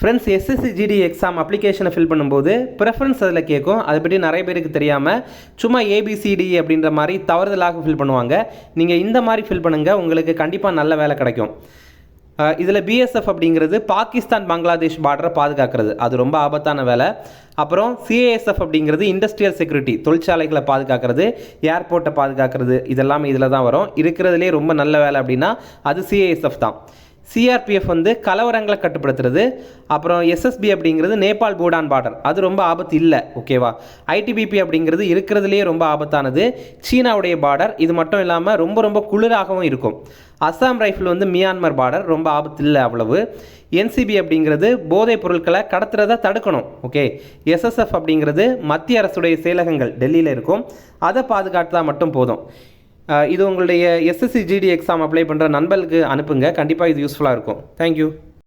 Friends, SSC GD exam அப்ளிகேஷனை fill பண்ணும்போது preference அதில் கேட்கும். அதை பற்றி நிறைய பேருக்கு தெரியாமல் சும்மா ஏபிசிடி அப்படின்ற மாதிரி தவறுதலாக ஃபில் பண்ணுவாங்க. நீங்கள் இந்த மாதிரி ஃபில் பண்ணுங்கள், உங்களுக்கு கண்டிப்பாக நல்ல வேலை கிடைக்கும். இதில் பிஎஸ்எஃப் அப்படிங்கிறது பாகிஸ்தான் பங்களாதேஷ் பார்டரை பாதுகாக்கிறது, அது ரொம்ப ஆபத்தான வேலை. அப்புறம் சிஏஎஸ்எஃப் அப்படிங்கிறது இண்டஸ்ட்ரியல் செக்யூரிட்டி, தொழிற்சாலைகளை பாதுகாக்கிறது, ஏர்போர்ட்டை பாதுகாக்கிறது, இதெல்லாமே இதில் தான் வரும். இருக்கிறதுலே ரொம்ப நல்ல வேலை அப்படின்னா அது சிஏஎஸ்எஃப் தான். சிஆர்பிஎஃப் வந்து கலவரங்களை கட்டுப்படுத்துறது. அப்புறம் எஸ்எஸ்பி அப்படிங்கிறது நேபாள் பூடான் பார்டர், அது ரொம்ப ஆபத்து இல்லை, ஓகேவா. ஐடிபிபி அப்படிங்கிறது இருக்கிறதுலேயே ரொம்ப ஆபத்தானது, சீனாவுடைய பார்டர். இது மட்டும் இல்லாமல் ரொம்ப ரொம்ப குளிராகவும் இருக்கும். அஸ்ஸாம் ரைஃபிள் வந்து மியான்மர் பார்டர், ரொம்ப ஆபத்து இல்லை அவ்வளவு. என்சிபி அப்படிங்கிறது போதைப் பொருட்களை கடத்துறதை தடுக்கணும், ஓகே. எஸ்எஸ்எஃப் அப்படிங்கிறது மத்திய அரசுடைய செயலகங்கள் டெல்லியில் இருக்கும், அதை பாதுகாத்தா மட்டும் போதும். இது உங்களுடைய எஸ்எஸ்சி ஜிடி எக்ஸாம் அப்ளை பண்ணுற நண்பர்களுக்கு அனுப்புங்க, கண்டிப்பாக இது யூஸ்ஃபுல்லாக இருக்கும். தேங்க்யூ.